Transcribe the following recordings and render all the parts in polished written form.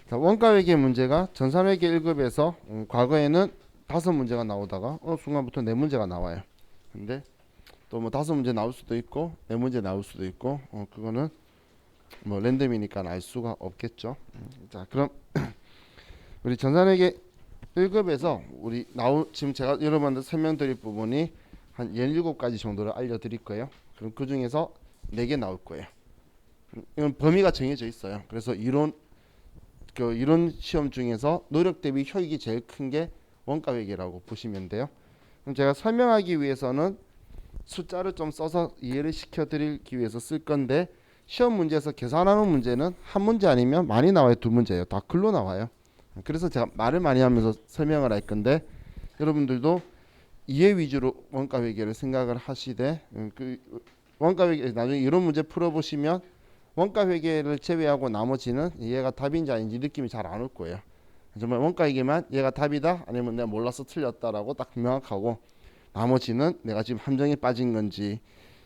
자, 원가회계 문제가 전산회계 1급에서 과거에는 5문제가 나오다가 어느 순간부터 4문제가 나와요. 근데 또 뭐 5문제 나올 수도 있고 4문제 나올 수도 있고 그거는 뭐 랜덤이니까 알 수가 없겠죠. 자, 그럼 우리 전산회계 1급에서 우리 지금 제가 여러분한테 설명드릴 부분이 한 17가지 정도를 알려드릴 거예요. 그럼 그 중에서 4개 나올 거예요. 이건 범위가 정해져 있어요. 그래서 이론 시험 중에서 노력 대비 효익이 제일 큰 게 원가회계라고 보시면 돼요. 그럼 제가 설명하기 위해서는 숫자를 좀 써서 이해를 시켜드리기 위해서 쓸 건데, 시험 문제에서 계산하는 문제는 한 문제 아니면 많이 나와요. 2문제예요. 다 글로 나와요. 그래서 제가 말을 많이 하면서 설명을 할 건데, 여러분들도 이해 위주로 원가회계를 생각을 하시되, 그 원가회계 나중에 이런 문제 풀어보시면 원가회계를 제외하고 나머지는 얘가 답인지 아닌지 느낌이 잘 안 올 거예요. 정말 원가회계만 얘가 답이다 아니면 내가 몰라서 틀렸다라고 딱 명확하고, 나머지는 내가 지금 함정에 빠진 건지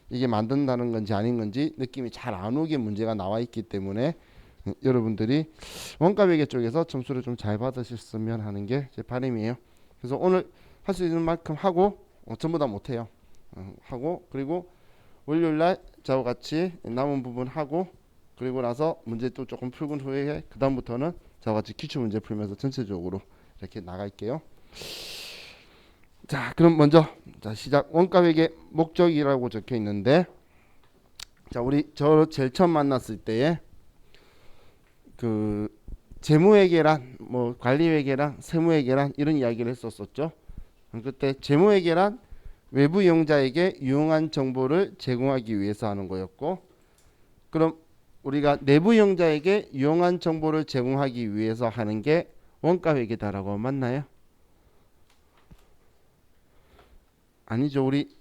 이게 만든다는 건지 아닌 건지 느낌이 잘 안 오게 문제가 나와 있기 때문에 여러분들이 원가회계 쪽에서 점수를 좀 잘 받으셨으면 하는 게 제 바람이에요. 그래서 오늘 할 수 있는 만큼 하고 전부 다 못해요. 하고 그리고 월요일날 저와 같이 남은 부분 하고, 그리고 나서 문제 또 조금 풀은 후에 그 다음부터는 저와 같이 기출 문제 풀면서 전체적으로 이렇게 나갈게요. 자, 그럼 먼저 시작. 원가회계 목적이라고 적혀 있는데, 자, 우리 저 제일 처음 만났을 때에 그 재무회계란 뭐 관리회계란 세무회계란 이런 이야기를 했었었죠. 그때 재무회계란 외부 이용자에게 유용한 정보를 제공하기 위해서 하는 거였고, 그럼 우리가 내부 이용자에게 유용한 정보를 제공하기 위해서 하는 게 원가회계다라고 맞나요? 아니죠. 우리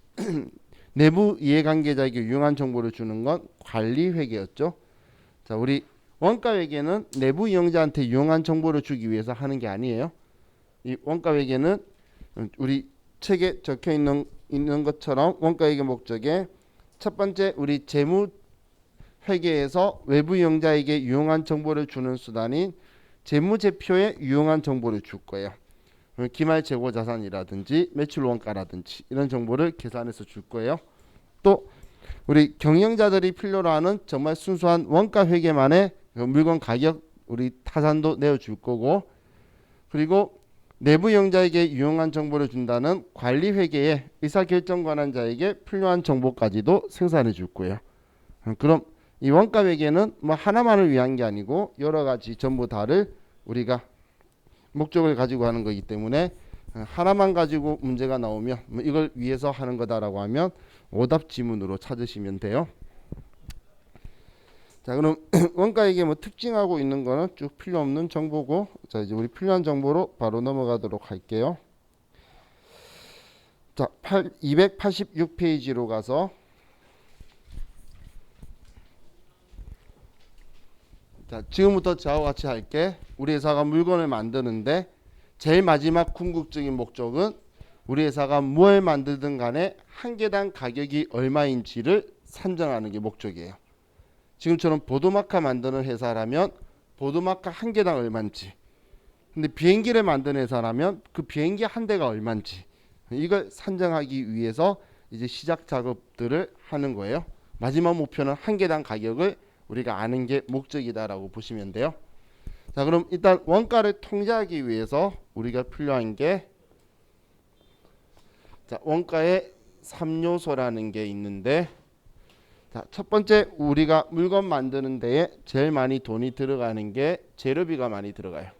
내부 이해관계자에게 유용한 정보를 주는 건 관리회계였죠. 자, 우리 원가회계는 내부 이용자한테 유용한 정보를 주기 위해서 하는 게 아니에요. 이 원가회계는 우리 책에 적혀 있는 것처럼 원가회계 목적에 첫 번째 우리 재무 회계에서 외부 이용자에게 유용한 정보를 주는 수단인 재무제표에 유용한 정보를 줄 거예요. 기말 재고 자산이라든지 매출 원가라든지 이런 정보를 계산해서 줄 거예요. 또 우리 경영자들이 필요로 하는 정말 순수한 원가 회계만의 물건 가격 우리 타산도 내어줄 거고, 그리고 내부 이용자에게 유용한 정보를 준다는 관리 회계의 의사결정 권한자에게 필요한 정보까지도 생산해 줄 거예요. 그럼 이 원가 회계는 뭐 하나만을 위한 게 아니고 여러 가지 전부 다를 우리가 목적을 가지고 하는 거기 때문에 하나만 가지고 문제가 나오면 뭐 이걸 위해서 하는 거다라고 하면 오답 지문으로 찾으시면 돼요. 자, 그럼 원가회계 뭐 특징하고 있는 거는 쭉 필요 없는 정보고, 자 이제 우리 필요한 정보로 바로 넘어가도록 할게요. 자, 286페이지로 가서, 자 지금부터 저와 같이 할게. 우리 회사가 물건을 만드는데 제일 마지막 궁극적인 목적은 우리 회사가 뭘 만들든 간에 한 개당 가격이 얼마인지를 산정하는 게 목적이에요. 지금처럼 보도마카 만드는 회사라면 보도마카 한 개당 얼마인지, 근데 비행기를 만드는 회사라면 그 비행기 한 대가 얼마인지, 이걸 산정하기 위해서 이제 시작 작업들을 하는 거예요. 마지막 목표는 한 개당 가격을 우리가 아는 게 목적이다라고 보시면 돼요. 자, 그럼 일단 원가를 통제하기 위해서 우리가 필요한 게, 자, 원가의 3요소라는 게 있는데, 자, 첫 번째 우리가 물건 만드는 데에 제일 많이 돈이 들어가는 게 재료비가 많이 들어가요.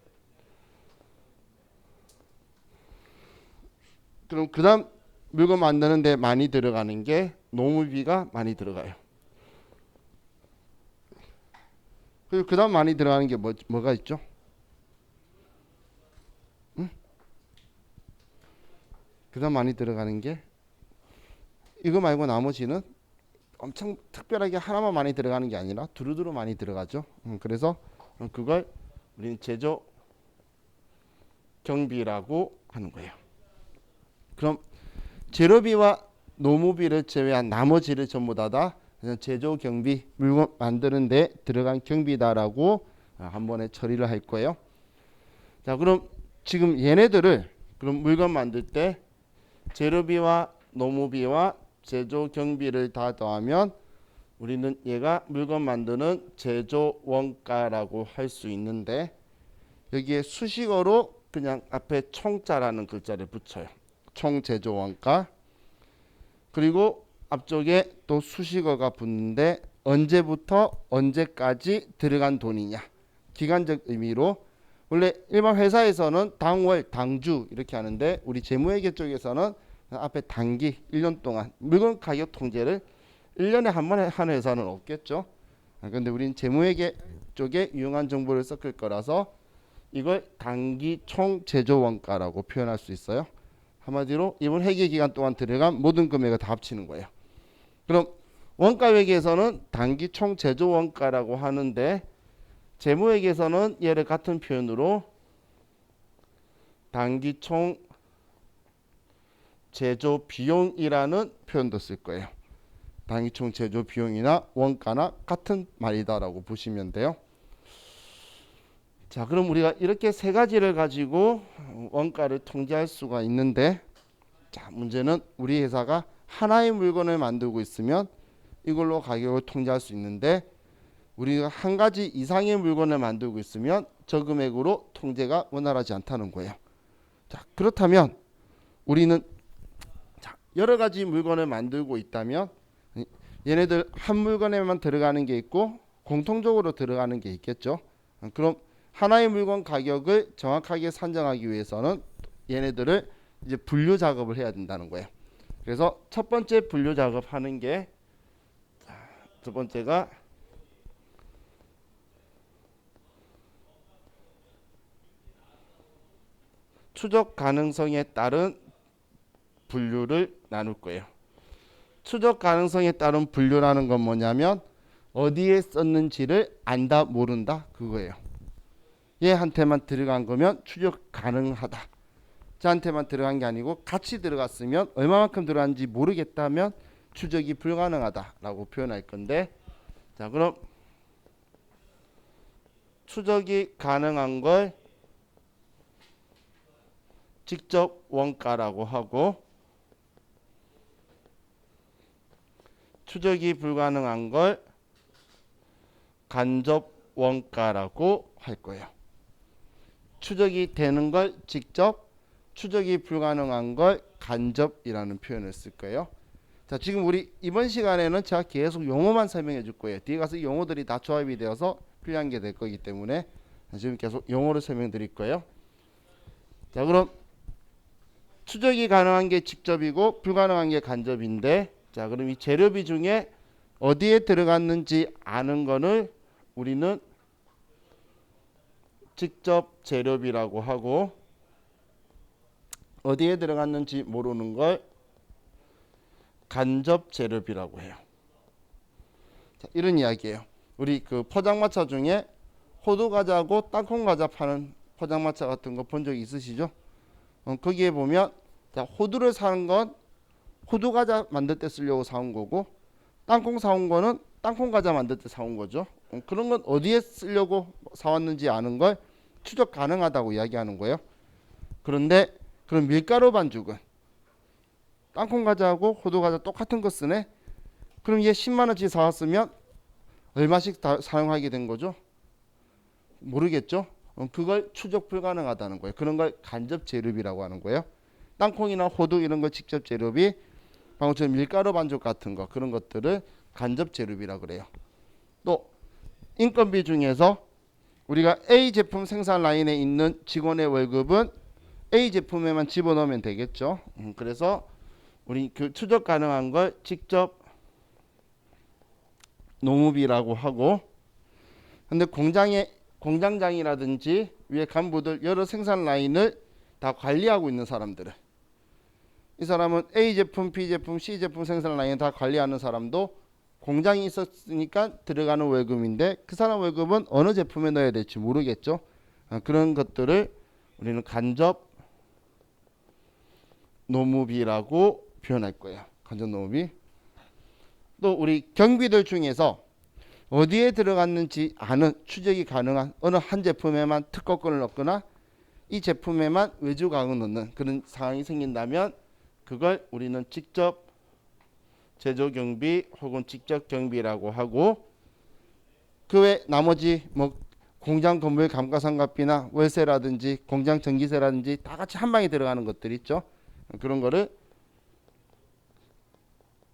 그럼 그다음 물건 만드는 데 많이 들어가는 게 노무비가 많이 들어가요. 그리고 그다음 많이 들어가는 게 뭐가 있죠? 응? 그다음 많이 들어가는 게 이거 말고 나머지는 엄청 특별하게 하나만 많이 들어가는 게 아니라 두루두루 많이 들어가죠. 그래서 그걸 우리는 제조 경비라고 하는 거예요. 그럼 재료비와 노무비를 제외한 나머지를 전부 다 제조 경비, 물건 만드는 데 들어간 경비다라고 한 번에 처리를 할 거예요. 자, 그럼 지금 얘네들을 그럼 물건 만들 때 재료비와 노무비와 제조 경비를 다 더하면 우리는 얘가 물건 만드는 제조 원가라고 할 수 있는데, 여기에 수식어로 그냥 앞에 총자라는 글자를 붙여요. 총 제조 원가. 그리고 앞쪽에 또 수식어가 붙는데 언제부터 언제까지 들어간 돈이냐, 기간적 의미로. 원래 일반 회사에서는 당월, 당주 이렇게 하는데 우리 재무회계 쪽에서는 앞에 단기 1년 동안 물건 가격 통제를 1년에 한 번 하는 회사는 없겠죠. 근데 우린 재무회계 쪽에 유용한 정보를 섞을 거라서 이걸 단기 총 제조 원가라고 표현할 수 있어요. 한마디로 이번 회계 기간 동안 들어간 모든 금액을 다 합치는 거예요. 그럼 원가회계에서는 단기 총 제조 원가라고 하는데 재무회계에서는 얘를 같은 표현으로 단기 총 제조 비용이라는 표현도 쓸 거예요. 단기 총 제조 비용이나 원가나 같은 말이다라고 보시면 돼요. 자, 그럼 우리가 이렇게 세 가지를 가지고 원가를 통제할 수가 있는데, 자, 문제는 우리 회사가 하나의 물건을 만들고 있으면 이걸로 가격을 통제할 수 있는데, 우리가 한 가지 이상의 물건을 만들고 있으면 저 금액으로 통제가 원활하지 않다는 거예요. 자, 그렇다면 우리는 여러 가지 물건을 만들고 있다면 얘네들 한 물건에만 들어가는 게 있고 공통적으로 들어가는 게 있겠죠. 그럼 하나의 물건 가격을 정확하게 산정하기 위해서는 얘네들을 이제 분류 작업을 해야 된다는 거예요. 그래서 첫 번째 분류 작업하는 게, 첫 번째가 추적 가능성에 따른 분류를 나눌 거예요. 추적 가능성에 따른 분류라는 건 뭐냐면 어디에 썼는지를 안다 모른다 그거예요. 얘한테만 들어간 거면 추적 가능하다. 저한테만 들어간 게 아니고 같이 들어갔으면 얼마만큼 들어간지 모르겠다면 추적이 불가능하다라고 표현할 건데, 자, 그럼 추적이 가능한 걸 직접 원가라고 하고 추적이 불가능한 걸 간접 원가라고 할 거예요. 추적이 되는 걸 직접, 추적이 불가능한 걸 간접이라는 표현을 쓸 거예요. 자, 지금 우리 이번 시간에는 제가 계속 용어만 설명해 줄 거예요. 뒤에 가서 용어들이 다 조합이 되어서 필요한 게 될 거기 때문에 지금 계속 용어를 설명드릴 거예요. 자, 그럼 추적이 가능한 게 직접이고 불가능한 게 간접인데, 자, 그럼 이 재료비 중에 어디에 들어갔는지 아는 거는 우리는 직접 재료비라고 하고, 어디에 들어갔는지 모르는 걸 간접 재료비라고 해요. 자, 이런 이야기예요. 우리 그 포장마차 중에 호두과자하고 땅콩과자 파는 포장마차 같은 거 본 적 있으시죠? 거기에 보면, 자, 호두를 사는 건 호두과자 만들 때 쓰려고 사온 거고, 땅콩 사온 거는 땅콩과자 만들 때 사온 거죠. 그런 건 어디에 쓰려고 사왔는지 아는 걸 추적 가능하다고 이야기하는 거예요. 그런데 그럼 밀가루 반죽은 땅콩과자하고 호두과자 똑같은 거 쓰네? 그럼 얘 10만 원치 사왔으면 얼마씩 다 사용하게 된 거죠? 모르겠죠? 그걸 추적 불가능하다는 거예요. 그런 걸 간접 재료비라고 하는 거예요. 땅콩이나 호두 이런 거 직접 재료비, 방금처럼 밀가루 반죽 같은 거, 그런 것들을 간접 재료비라고 그래요. 또 인건비 중에서 우리가 A 제품 생산 라인에 있는 직원의 월급은 A 제품에만 집어넣으면 되겠죠. 그래서 우리 그 추적 가능한 걸 직접 노무비라고 하고, 근데 공장장이라든지 위에 간부들 여러 생산 라인을 다 관리하고 있는 사람들은, 이 사람은 A 제품, B 제품, C 제품 생산 라인을 다 관리하는 사람도 공장이 있었으니까 들어가는 월급인데 그 사람 월급은 어느 제품에 넣어야 될지 모르겠죠. 그런 것들을 우리는 간접 노무비라고 표현할 거예요. 간접 노무비. 또 우리 경비들 중에서 어디에 들어갔는지 아는 추적이 가능한 어느 한 제품에만 특허권을 얻거나 이 제품에만 외주 가격을 넣는 그런 상황이 생긴다면 그걸 우리는 직접 제조 경비 혹은 직접 경비라고 하고, 그 외 나머지 뭐 공장 건물 감가상각비나 월세라든지 공장 전기세라든지 다 같이 한 방에 들어가는 것들 있죠. 그런 거를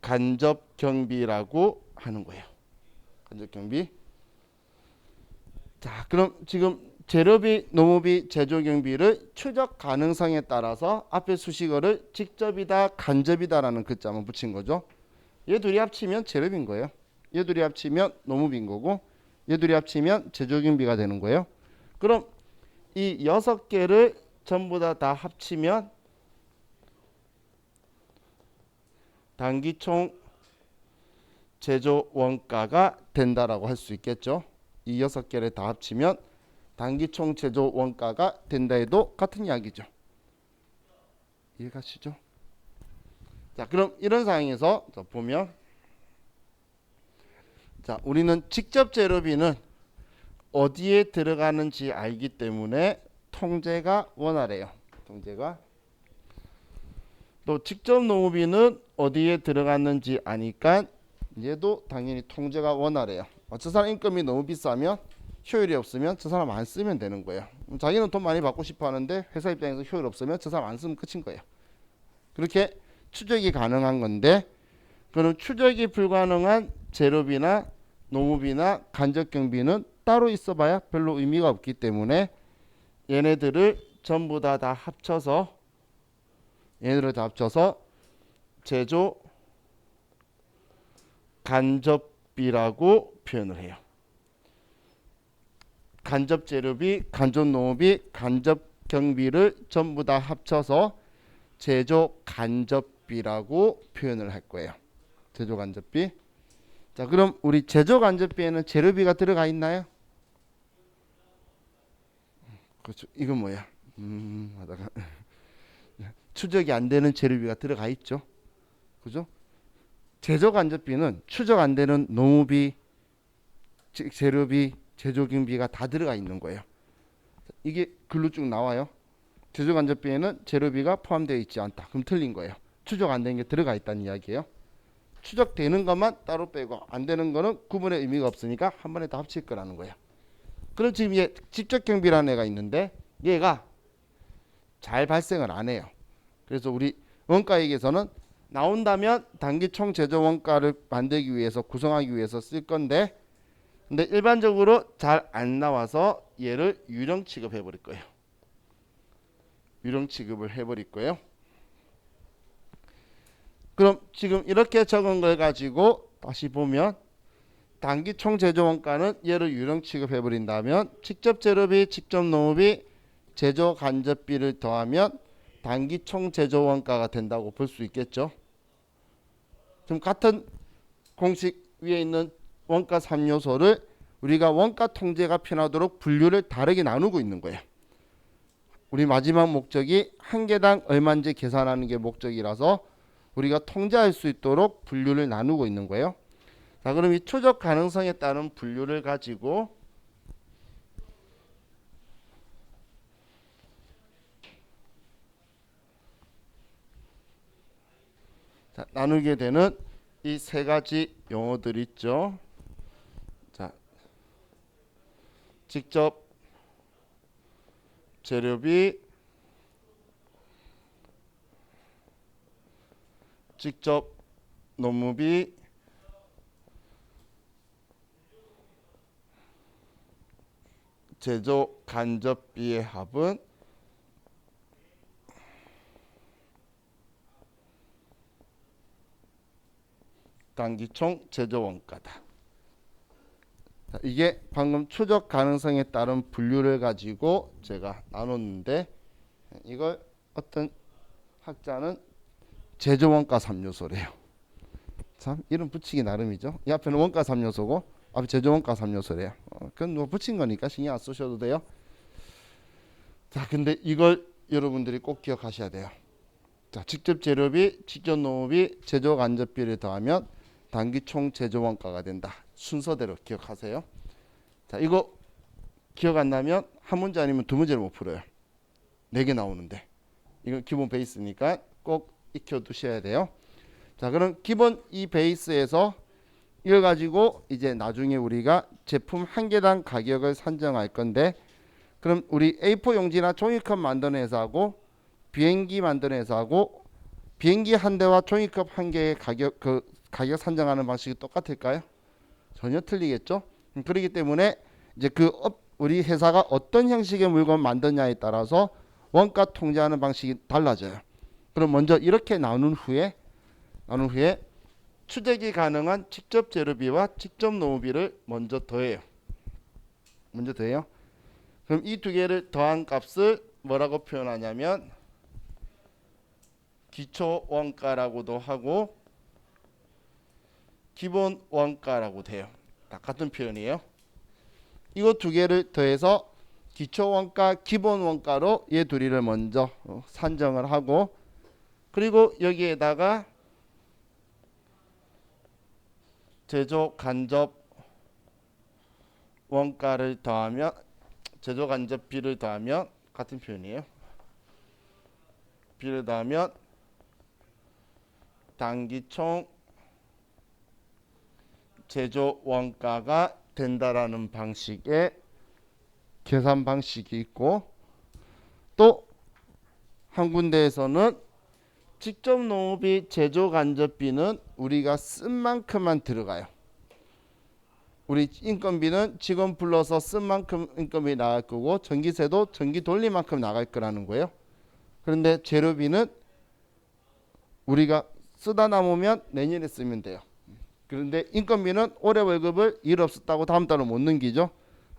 간접 경비라고 하는 거예요. 간접 경비. 자, 그럼 지금 재료비, 노무비, 제조 경비를 추적 가능성에 따라서 앞에 수식어를 직접이다, 간접이다라는 글자만 붙인 거죠. 얘 둘이 합치면 재료비인 거예요. 얘 둘이 합치면 노무비인 거고, 얘 둘이 합치면 제조 경비가 되는 거예요. 그럼 이 6개를 전부 다 합치면 단기총 제조 원가가 된다라고 할 수 있겠죠. 이 6개를 다 합치면 단기총 제조 원가가 된다 해도 같은 이야기죠. 이해가시죠? 자, 그럼 이런 상황에서 보면, 자, 우리는 직접 재료비는 어디에 들어가는지 알기 때문에 통제가 원활해요. 통제가. 또 직접 노무비는 어디에 들어갔는지 아니까 얘도 당연히 통제가 원활해요. 저 사람 인건비 너무 비싸면, 효율이 없으면 저 사람 안 쓰면 되는 거예요. 자기는 돈 많이 받고 싶어 하는데 회사 입장에서 효율 없으면 저 사람 안 쓰면 끝인 거예요. 그렇게 추적이 가능한 건데, 그럼 추적이 불가능한 재료비나 노무비나 간접 경비는 따로 있어봐야 별로 의미가 없기 때문에 얘네들을 전부 다 합쳐서 제조 간접비라고 표현을 해요. 간접 재료비, 간접 노무비, 간접 경비를 전부 다 합쳐서 제조 간접비라고 표현을 할 거예요. 제조 간접비. 자, 그럼 우리 제조 간접비에는 재료비가 들어가 있나요? 그렇죠. 이건 뭐야? 하다가 추적이 안 되는 재료비가 들어가 있죠. 그죠? 제조 간접비는 추적 안 되는 노무비, 재료비, 제조 경비가 다 들어가 있는 거예요. 이게 글로 쭉 나와요. 제조 간접비에는 재료비가 포함되어 있지 않다. 그럼 틀린 거예요. 추적 안 되는 게 들어가 있다는 이야기예요. 추적되는 것만 따로 빼고 안 되는 거는 구분의 의미가 없으니까 한 번에 다 합칠 거라는 거예요. 그럼 지금 얘 직접 경비라는 애가 있는데 얘가 잘 발생을 안 해요. 그래서 우리 원가액에서는 나온다면 단기 총 제조 원가를 만들기 위해서, 구성하기 위해서 쓸 건데, 근데 일반적으로 잘 안 나와서 얘를 유령 취급해 버릴 거예요. 유령 취급을 해 버릴 거예요. 그럼 지금 이렇게 적은 걸 가지고 다시 보면 단기 총 제조 원가는 얘를 유령 취급해 버린다면 직접 재료비, 직접 노무비, 제조 간접비를 더하면 단기 총 제조 원가가 된다고 볼 수 있겠죠. 지금 같은 공식 위에 있는 원가 3요소를 우리가 원가 통제가 편하도록 분류를 다르게 나누고 있는 거예요. 우리 마지막 목적이 한 개당 얼마인지 계산하는 게 목적이라서 우리가 통제할 수 있도록 분류를 나누고 있는 거예요. 자, 그럼 이 추적 가능성에 따른 분류를 가지고 자, 나누게 되는 이 세 가지 용어들 있죠. 자, 직접 재료비, 직접 노무비, 제조 간접비의 합은 단기총 제조 원가다. 자, 이게 방금 추적 가능성에 따른 분류를 가지고 제가 나눴는데, 이걸 어떤 학자는 제조 원가 3요소래요. 참 이름 붙이기 나름이죠. 이 앞에는 원가 3요소고 앞에 제조 원가 3요소래요. 그건 뭐 붙인 거니까 신경 안 쓰셔도 돼요. 자, 근데 이걸 여러분들이 꼭 기억하셔야 돼요. 자, 직접 재료비, 직접 노무비, 제조 간접비를 더하면 단기 총 제조 원가가 된다. 순서대로 기억하세요. 자, 이거 기억 안 나면 한 문제 아니면 두 문제를 못 풀어요. 4개 나오는데. 이건 기본 베이스니까 꼭 익혀 두셔야 돼요. 자, 그럼 기본 이 베이스에서 이걸 가지고 이제 나중에 우리가 제품 한 개당 가격을 산정할 건데, 그럼 우리 A4 용지나 종이컵 만드는 회사하고 비행기 만드는 회사하고 비행기 한 대와 종이컵 한 개의 가격 산정하는 방식이 똑같을까요? 전혀 틀리겠죠. 그렇기 때문에 이제 우리 회사가 어떤 형식의 물건 만드냐에 따라서 원가 통제하는 방식이 달라져요. 그럼 먼저 이렇게 나눈 후에 추적이 가능한 직접 재료비와 직접 노무비를 먼저 더해요. 그럼 이 두 개를 더한 값을 뭐라고 표현하냐면 기초 원가라고도 하고 기본 원가라고 돼요. 다 같은 표현이에요. 이거 두 개를 더해서 기초 원가, 기본 원가로 얘 둘이를 먼저 산정을 하고, 그리고 여기에다가 제조 간접 원가를 더하면, 제조 간접비를 더하면 같은 표현이에요. 비를 더하면 단기총 제조 원가가 된다라는 방식의 계산 방식이 있고, 또 한 군데에서는 직접 노무비, 제조 간접비는 우리가 쓴 만큼만 들어가요. 우리 인건비는 직원 불러서 쓴 만큼 인건비 나갈 거고, 전기세도 전기 돌린 만큼 나갈 거라는 거예요. 그런데 재료비는 우리가 쓰다 남으면 내년에 쓰면 돼요. 그런데 인건비는 올해 월급을 일 없었다고 다음 달은 못 넘기죠.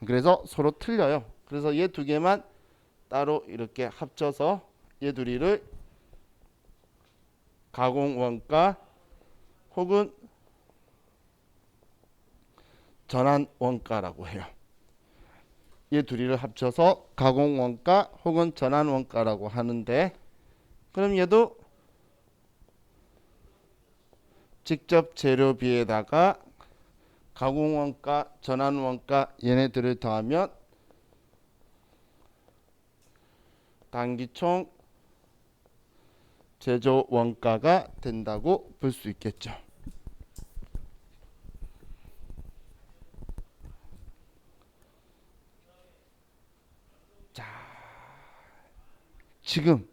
그래서 서로 틀려요. 그래서 얘 두 개만 따로 이렇게 합쳐서 얘 둘이를 가공원가 혹은 전환원가라고 해요. 얘 둘이를 합쳐서 가공원가 혹은 전환원가라고 하는데, 그럼 얘도 직접 재료비에다가 가공원가, 전환원가 얘네들을 더하면 단기총 제조 원가가 된다고 볼 수 있겠죠. 자, 지금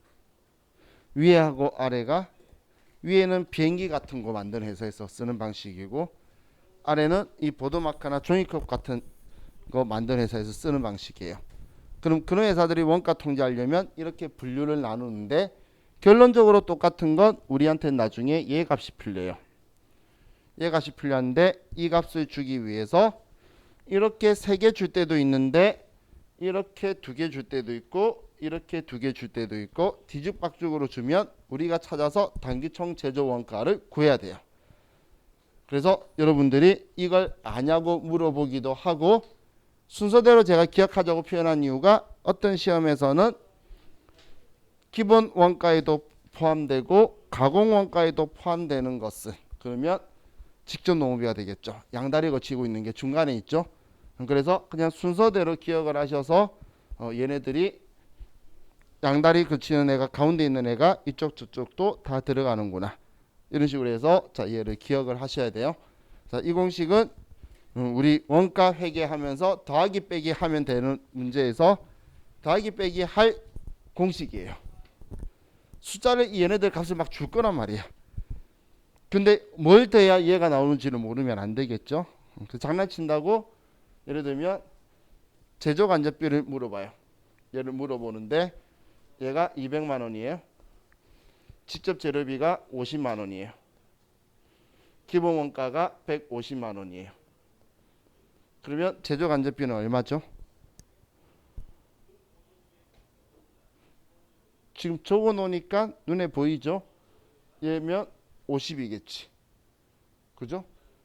위에하고 아래가, 위에는 비행기 같은 거 만드는 회사에서 쓰는 방식이고, 아래는 이 보드마카나 종이컵 같은 거 만드는 회사에서 쓰는 방식이에요. 그럼 그런 회사들이 원가 통제하려면 이렇게 분류를 나누는데, 결론적으로 똑같은 건 우리한테는 나중에 얘 값이 필요해요. 얘 값이 필요한데, 이 값을 주기 위해서 이렇게 3개 줄 때도 있는데, 이렇게 2개 줄 때도 있고, 이렇게 2개 줄 때도 있고, 뒤죽박죽으로 주면 우리가 찾아서 단기총 제조 원가를 구해야 돼요. 그래서 여러분들이 이걸 아냐고 물어보기도 하고, 순서대로 제가 기억하자고 표현한 이유가, 어떤 시험에서는 기본 원가에도 포함되고 가공 원가에도 포함되는 것은, 그러면 직접 노무비가 되겠죠. 양다리 거치고 있는 게 중간에 있죠. 그래서 그냥 순서대로 기억을 하셔서 얘네들이 양다리 거치는 애가 가운데 있는 애가 이쪽 저쪽도 다 들어가는구나, 이런 식으로 해서 자 얘를 기억을 하셔야 돼요. 자, 이 공식은 우리 원가 회계하면서 더하기 빼기 하면 되는 문제에서 더하기 빼기 할 공식이에요. 숫자를 얘네들 값을 막 줄 거란 말이야. 근데 뭘 돼야 얘가 나오는지를 모르면 안 되겠죠. 장난친다고 예를 들면 제조 간접비를 물어봐요. 얘를 물어보는데 얘가 200만 원이에요. 직접 재료비가 50만 원이에요. 기본 원가가 150만 원이에요. 그러면 제조 간접비는 얼마죠? 지금 적어 놓으니까 눈에 보이죠? 얘면 50이겠지. 그죠?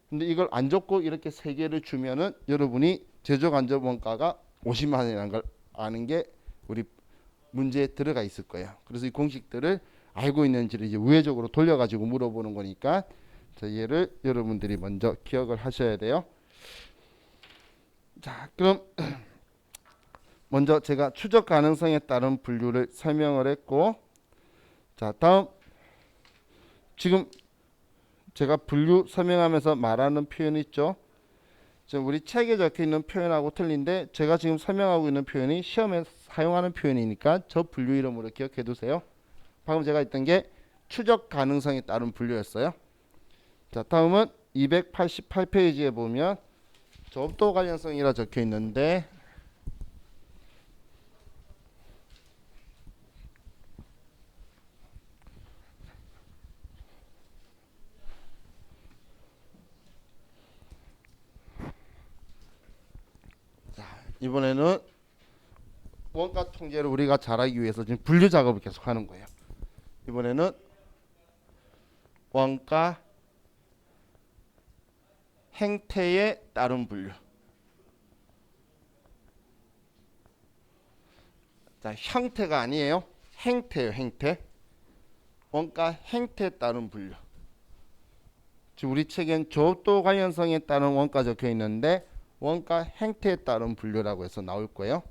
근데 이걸 안 적고 이렇게 3개를 주면은 여러분이 제조 간접 원가가 50만 원이라는 걸 아는 게 우리 문제에 들어가 있을 거예요. 그래서 이 공식들을 알고 있는지를 이제 우회적으로 돌려가지고 물어보는 거니까, 자, 얘를 여러분들이 먼저 기억을 하셔야 돼요. 자, 그럼 먼저 제가 추적 가능성에 따른 분류를 설명을 했고, 자, 다음 지금 제가 분류 설명하면서 말하는 표현 있죠. 지금 우리 책에 적혀 있는 표현하고 틀린데 제가 지금 설명하고 있는 표현이 시험에 사용하는 표현이니까 저 분류 이름으로 기억해 두세요. 방금 제가 했던 게 추적 가능성에 따른 분류였어요. 자, 다음은 288페이지에 보면 접도 관련성이라 적혀 있는데, 이번에는 원가 통제를 우리가 잘하기 위해서 지금 분류 작업을 계속 하는 거예요. 이번에는 원가 행태에 따른 분류. 자, 형태가 아니에요. 행태예요, 행태. 원가 행태에 따른 분류. 지금 우리 책엔 조도 관련성에 따른 원가 적혀 있는데 원가 행태에 따른 분류라고 해서 나올 거예요.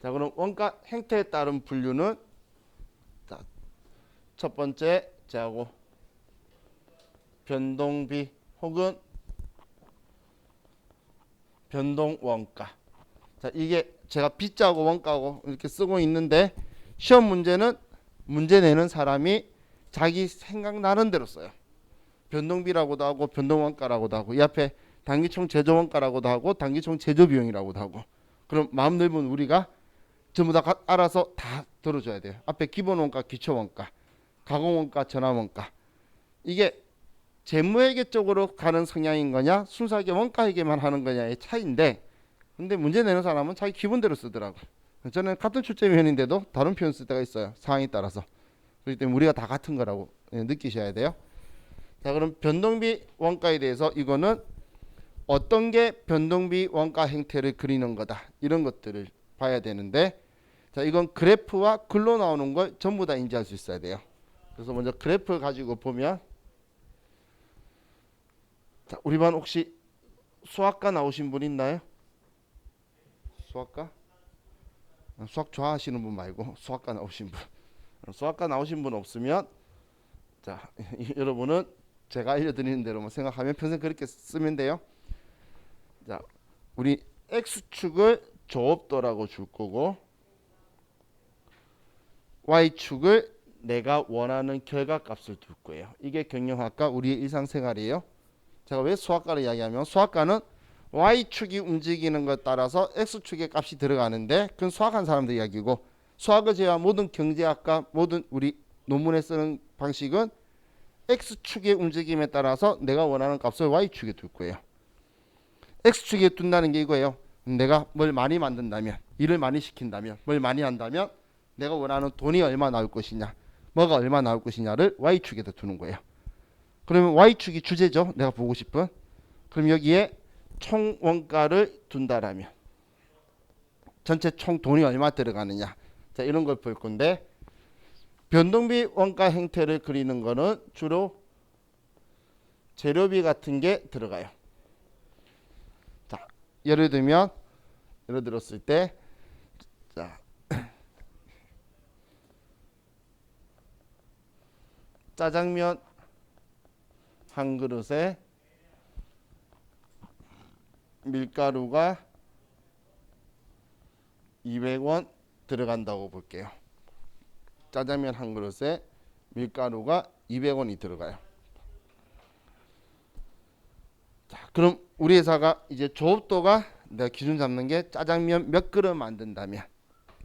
자, 그럼 원가 행태에 따른 분류는, 자, 첫 번째 제하고 변동비 혹은 변동 원가. 자, 이게 제가 B자하고 원가하고 이렇게 쓰고 있는데 시험 문제는 문제 내는 사람이 자기 생각나는 대로 써요. 변동비라고도 하고 변동원가라고도 하고 이 앞에 단기총 제조원가라고도 하고 단기총 제조비용이라고도 하고. 그럼 마음 넓은 우리가 전부 다 알아서 다 들어줘야 돼요. 앞에 기본원가, 기초원가, 가공원가, 전환원가. 이게 재무회계 쪽으로 가는 성향인 거냐 순수하게 원가회계만 하는 거냐의 차이인데, 근데 문제 내는 사람은 자기 기본대로 쓰더라고요. 저는 같은 출제위원인데도 다른 표현 쓸 때가 있어요. 상황에 따라서. 그렇기 때문에 우리가 다 같은 거라고 느끼셔야 돼요. 자, 그럼 변동비 원가에 대해서 이거는 어떤 게 변동비 원가 행태를 그리는 거다, 이런 것들을 봐야 되는데, 자, 이건 그래프와 글로 나오는 걸 전부 다 인지할 수 있어야 돼요. 그래서 먼저 그래프 가지고 보면, 자, 우리 반 혹시 수학과 나오신 분 있나요? 수학과? 수학 좋아하시는 분 말고 수학과 나오신 분. 수학과 나오신 분 없으면, 자, 여러분은 제가 알려드리는 대로만 생각하면 평생 그렇게 쓰면 돼요. 자, 우리 X축을 조업도라고 줄 거고 Y축을 내가 원하는 결과값을 둘 거예요. 이게 경영학과 우리의 일상생활이에요. 제가 왜 수학과를 이야기하면, 수학과는 Y축이 움직이는 것에 따라서 X축의 값이 들어가는데 그건 수학한 사람들 이야기고, 수학을 제외한 모든 경제학과 모든 우리 논문에 쓰는 방식은 X축의 움직임에 따라서 내가 원하는 값을 Y축에 둘 거예요. X축에 둔다는 게 이거예요. 내가 뭘 많이 만든다면, 일을 많이 시킨다면, 뭘 많이 한다면 내가 원하는 돈이 얼마 나올 것이냐, 뭐가 얼마 나올 것이냐를 Y축에다 두는 거예요. 그러면 Y축이 주제죠, 내가 보고 싶은. 그럼 여기에 총 원가를 둔다라면 전체 총 돈이 얼마 들어가느냐, 자, 이런 걸 볼 건데, 변동비 원가 행태를 그리는 거는 주로 재료비 같은 게 들어가요. 자, 예를 들었을 때, 자, 짜장면 한 그릇에 밀가루가 200원 들어간다고 볼게요. 짜장면 한 그릇에 밀가루가 200원이 들어가요. 자, 그럼 우리 회사가 이제 조업도가 내가 기준 잡는 게 짜장면 몇 그릇 만든다면,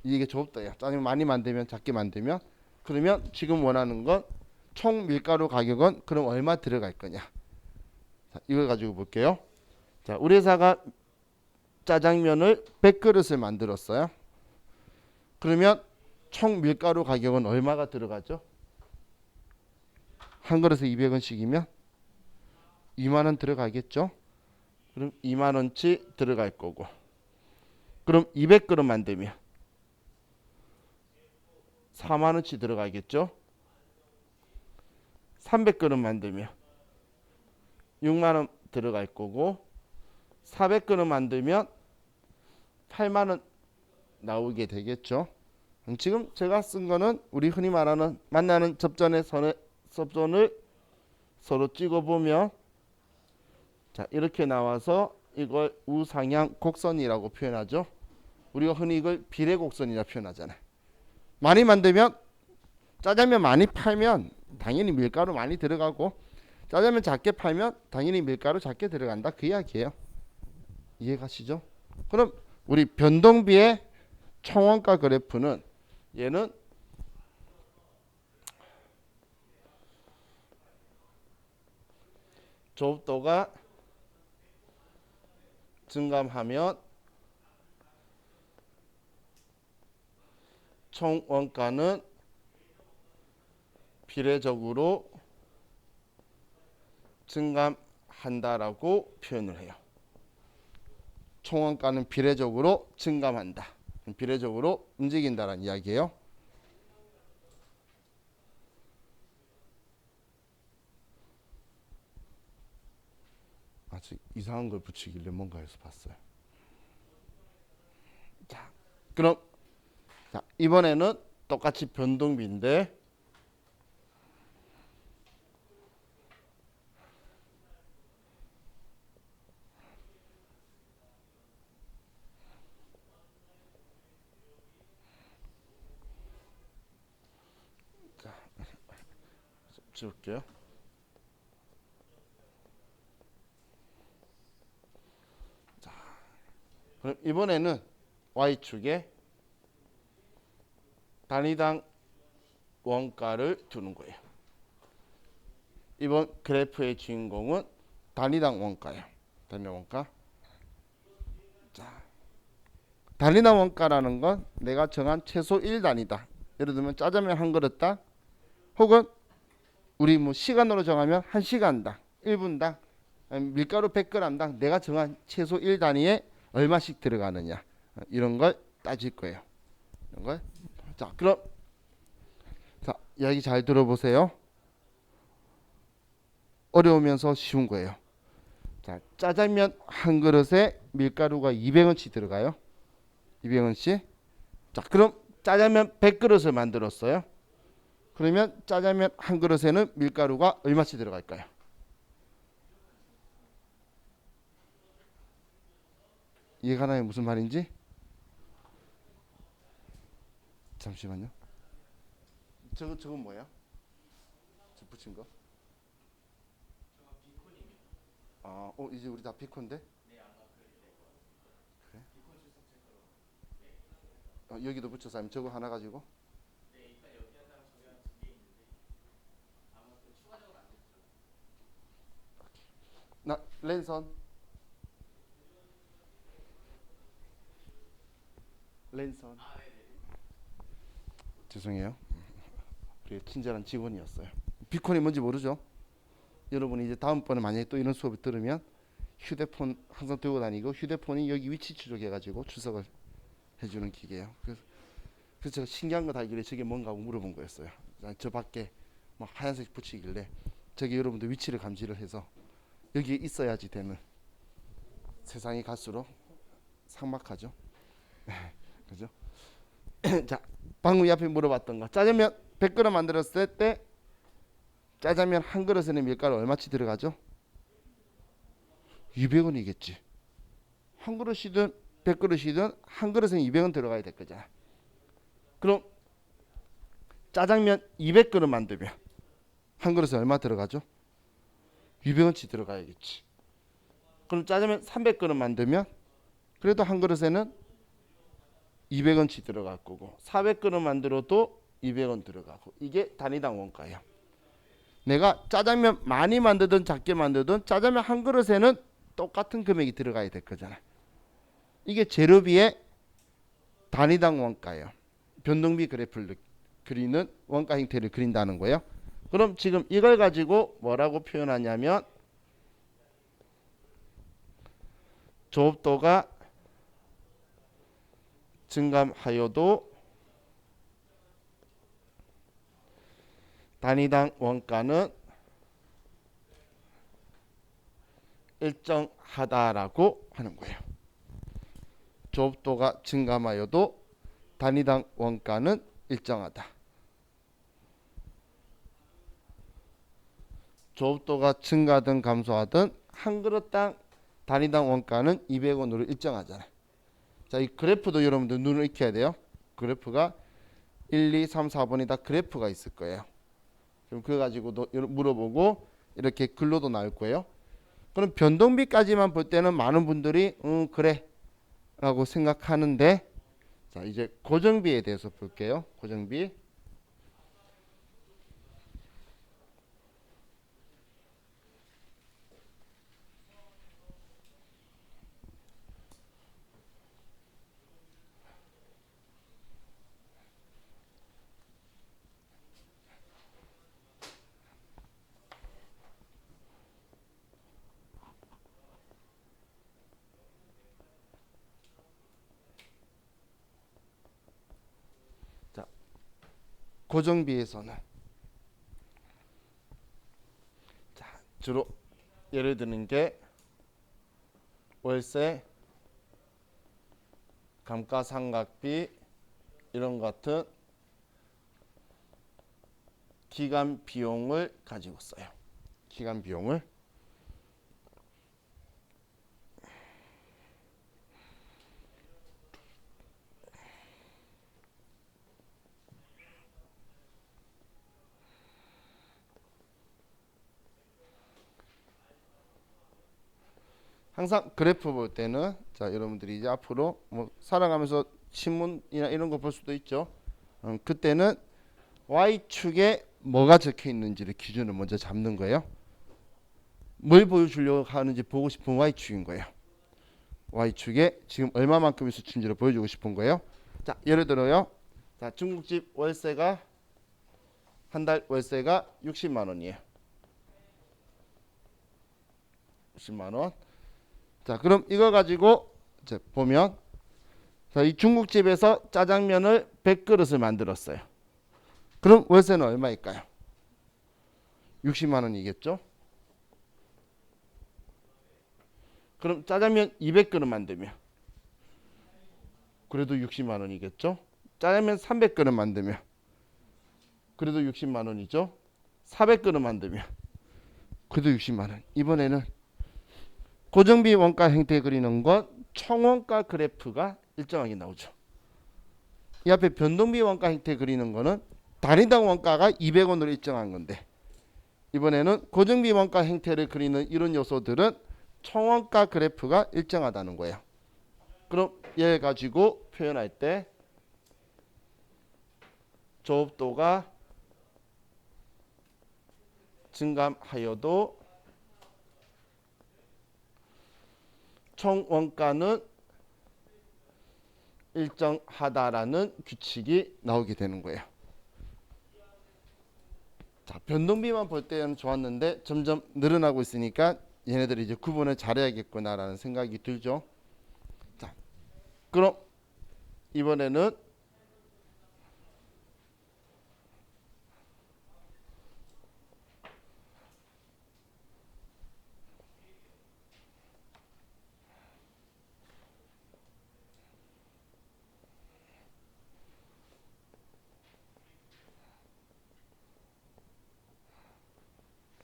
이게 조업도예요. 짜장면 많이 만들면, 작게 만들면, 그러면 지금 원하는 건 총 밀가루 가격은 그럼 얼마 들어갈 거냐. 자, 이걸 가지고 볼게요. 자, 우리 회사가 짜장면을 100그릇을 만들었어요. 그러면 총 밀가루 가격은 얼마가 들어가죠? 한 그릇에 200원씩이면 2만원 들어가겠죠? 그럼 2만원치 들어갈 거고, 그럼 200그릇 만들면 4만원치 들어가겠죠? 300그릇 만들면 6만원 들어갈 거고, 400그릇 만들면 8만 원 나오게 되겠죠. 지금 제가 쓴 거는 우리 흔히 말하는 만나는 접전의 접전을 서로 찍어보면 자 이렇게 나와서 이걸 우상향 곡선이라고 표현하죠. 우리가 흔히 이걸 비례곡선이라 표현하잖아요. 많이 만들면 짜장면 많이 팔면 당연히 밀가루 많이 들어가고 짜장면 작게 팔면 당연히 밀가루 작게 들어간다 그 이야기예요. 이해가시죠? 그럼 우리 변동비의 총원가 그래프는 얘는 조업도가 증감하면 총 원가는 비례적으로 증감한다라고 표현을 해요. 총 원가는 비례적으로 증감한다. 비례적으로 움직인다라는 이야기예요. 아직 이상한 걸 붙이길래 뭔가 해서 봤어요. 자, 그럼 자, 이번에는 똑같이 변동비인데 자, 지울게요. 자, 그럼 이번에는 Y축에 단위당 원가를 두는 거예요. 이번 그래프의 주인공은 단위당 원가예요. 단위당 원가. 자, 단위당 원가라는 건 내가 정한 최소 1단위다. 예를 들면 짜장면 한 그릇당 혹은 우리 뭐 시간으로 정하면 1시간당 1분당 밀가루 100g당 내가 정한 최소 1단위에 얼마씩 들어가느냐 이런 걸 따질 거예요. 이런 걸. 자, 그럼 자, 이야기 잘 들어보세요. 어려우면서 쉬운 거예요. 자, 짜장면 한 그릇에 밀가루가 200원치 들어가요. 200원씩. 자, 그럼 짜장면 100그릇을 만들었어요. 그러면 짜장면 한 그릇에는 밀가루가 얼마씩 들어갈까요? 이해가나요? 무슨 말인지? 잠시만요. 저건 뭐야? 저 붙인 거? 아, 이제 우리 다 비콘데? 그래? 여기도 붙여서 하면 저거 하나 가지고? 나 랜선. 랜선. 죄송해요. 우리 친절한 직원이었어요. 비콘이 뭔지 모르죠? 여러분이 이제 다음번에 만약에 또 이런 수업을 들으면 휴대폰 항상 들고 다니고 휴대폰이 여기 위치 추적해가지고 출석을 해주는 기계예요. 그래서 제가 신기한 거 달길래 저게 뭔가 하고 물어본 거였어요. 저 밖에 뭐 하얀색 붙이길래 저게 여러분들 위치를 감지를 해서 여기에 있어야지 되는 세상이 갈수록 삭막하죠. 그죠? 자, 방금 앞에 물어봤던 거 짜장면 100g 만들었을 때 짜장면 한 그릇에는 밀가루 얼마치 들어가죠? 200원이겠지. 한 그릇이든 100그릇이든 한 그릇에는 200원 들어가야 될 거잖아. 그럼 짜장면 200그릇 만들면 한 그릇에 얼마 들어가죠? 200원치 들어가야겠지. 그럼 짜장면 300그릇 만들면 그래도 한 그릇에는 200원치 들어갈 거고 400그릇 만들어도 200원 들어가고 이게 단위당 원가예요. 내가 짜장면 많이 만들든 작게 만들든 짜장면 한 그릇에는 똑같은 금액이 들어가야 될 거잖아. 이게 재료비의 단위당 원가예요. 변동비 그래프를 그리는 원가 형태를 그린다는 거예요. 그럼 지금 이걸 가지고 뭐라고 표현하냐면 조업도가 증감하여도 단위당 원가는 일정하다라고 하는 거예요. 조업도가 증감하여도 단위당 원가는 일정하다. 조업도가 증가하든 감소하든 한 그릇당 단위당 원가는 200원으로 일정하잖아요. 자, 이 그래프도 여러분들 눈을 익혀야 돼요. 그래프가 1, 2, 3, 4번이 다 그래프가 있을 거예요. 그럼 그거 가지고도 물어보고 이렇게 글로도 나올 거예요. 그럼 변동비까지만 볼 때는 많은 분들이 그래 라고 생각하는데, 자 이제 고정비에 대해서 볼게요. 고정비. 자, 고정비에서는 자, 주로 예를 드는 게 월세, 감가상각비 이런 것 같은 기간 비용을 가지고 써요. 기간 비용을. 항상 그래프 볼 때는 자 여러분들이 이제 앞으로 뭐 살아가면서 신문이나 이런 거 볼 수도 있죠. 그때는 Y축에 뭐가 적혀 있는지를 기준을 먼저 잡는 거예요. 뭘 보여주려고 하는지 보고 싶은 Y축인 거예요. Y축에 지금 얼마만큼의 수치인지를 보여주고 싶은 거예요. 자 예를 들어요. 자 중국집 월세가 한 달 월세가 60만 원이에요. 60만 원. 자 그럼 이거 가지고 이제 보면 자, 이 중국집에서 짜장면을 100그릇을 만들었어요. 그럼 월세는 얼마일까요? 60만 원이겠죠? 그럼 짜장면 200그릇 만들면 그래도 60만 원이겠죠? 짜장면 300그릇 만들면 그래도 60만 원이죠? 400그릇 만들면 그래도 60만 원. 이번에는 고정비 원가 형태 그리는 건 총원가 그래프가 일정하게 나오죠. 이 앞에 변동비 원가 형태 그리는 거는 단위당 원가가 200원으로 일정한 건데, 이번에는 고정비 원가 형태를 그리는 이런 요소들은 총원가 그래프가 일정하다는 거예요. 그럼 얘 가지고 표현할 때 조업도가 증감하여도 총원가는 일정하다라는 규칙이 나오게 되는 거예요. 자, 변동비만 볼 때는 좋았는데 점점 늘어나고 있으니까 얘네들이 이제 구분을 잘해야겠구나라는 생각이 들죠. 자, 그럼 이번에는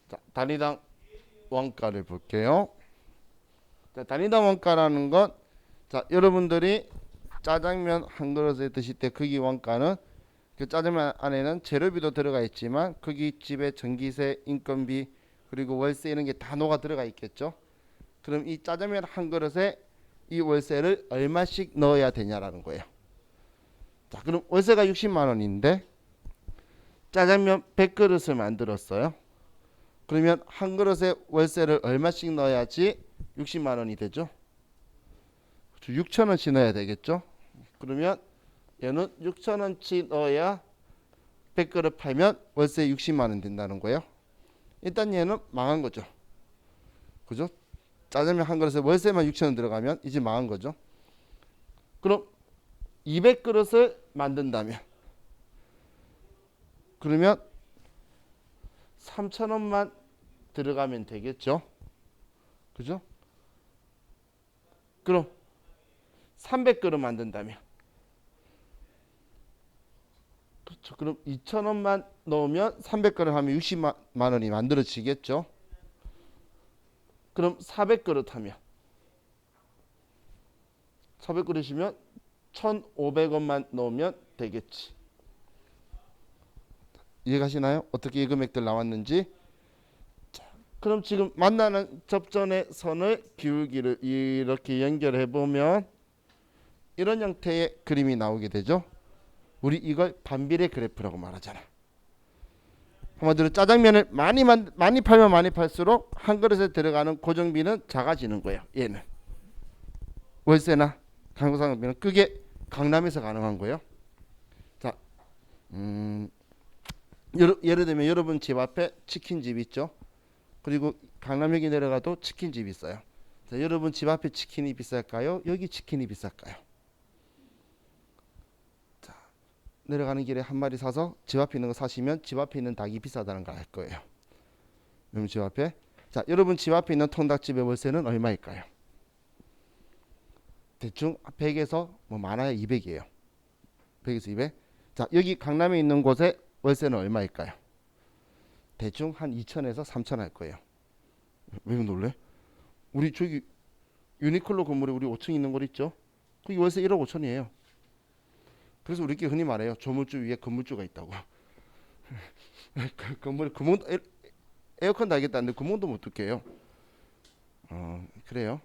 자, 단위당 원가를 볼게요. 자, 단위당 원가라는 건 자, 여러분들이 짜장면 한 그릇에 드실 때 거기 원가는 그 짜장면 안에는 재료비도 들어가 있지만 거기 집에 전기세, 인건비 그리고 월세 이런 게 다 녹아 들어가 있겠죠. 그럼 이 짜장면 한 그릇에 이 월세를 얼마씩 넣어야 되냐라는 거예요. 자, 그럼 월세가 60만 원인데 짜장면 100그릇을 만들었어요. 그러면 한 그릇에 월세를 얼마씩 넣어야지 60만 원이 되죠? 6천 원씩 넣어야 되겠죠? 그러면 얘는 6천 원치 넣어야 100그릇 팔면 월세 60만 원 된다는 거예요. 일단 얘는 망한 거죠. 그죠? 짜장면 한 그릇에 월세만 6천 원 들어가면 이제 망한 거죠. 그럼 200그릇을 만든다면 그러면 3천 원만 들어가면 되겠죠. 그죠? 그럼 300그릇 만든다면, 그렇죠. 그럼 2,000원만 넣으면 300그릇 하면 60만 원이 만들어지겠죠. 그럼 400그릇 하면 400그릇이면 1,500원만 넣으면 되겠지. 이해가시나요? 어떻게 이 금액들 나왔는지. 그럼 지금 만나는 접전의 선을 기울기를 이렇게 연결해 보면 이런 형태의 그림이 나오게 되죠. 우리 이걸 반비례 그래프라고 말하잖아. 한마디로 짜장면을 많이 팔면 많이 팔수록 한 그릇에 들어가는 고정비는 작아지는 거예요. 얘는 월세나 강도상비는 그게 강남에서 가능한 거예요. 자, 예를 들면 여러분 집 앞에 치킨집 있죠. 그리고 강남역에 내려가도 치킨집이 있어요. 자, 여러분 집 앞에 치킨이 비쌀까요? 여기 치킨이 비쌀까요? 자, 내려가는 길에 한 마리 사서 집 앞에 있는 거 사시면 집 앞에 있는 닭이 비싸다는 걸 알 거예요. 여러분 집 앞에. 자, 여러분 집 앞에 있는 통닭집의 월세는 얼마일까요? 대충 100에서 뭐 많아야 200이에요. 100에서 200. 자, 여기 강남에 있는 곳의 월세는 얼마일까요? 대충 한 2천에서 3천 할 거예요. 왜 놀래? 우리 저기 유니클로 건물에 우리 5층 있는 곳 있죠? 그게 월세 1억 5천이에요. 그래서 우리끼리 흔히 말해요. 조물주 위에 건물주가 있다고. 건물에 구멍, 에어컨 달겠다는데 구멍도 못 뚫게요. 그래요.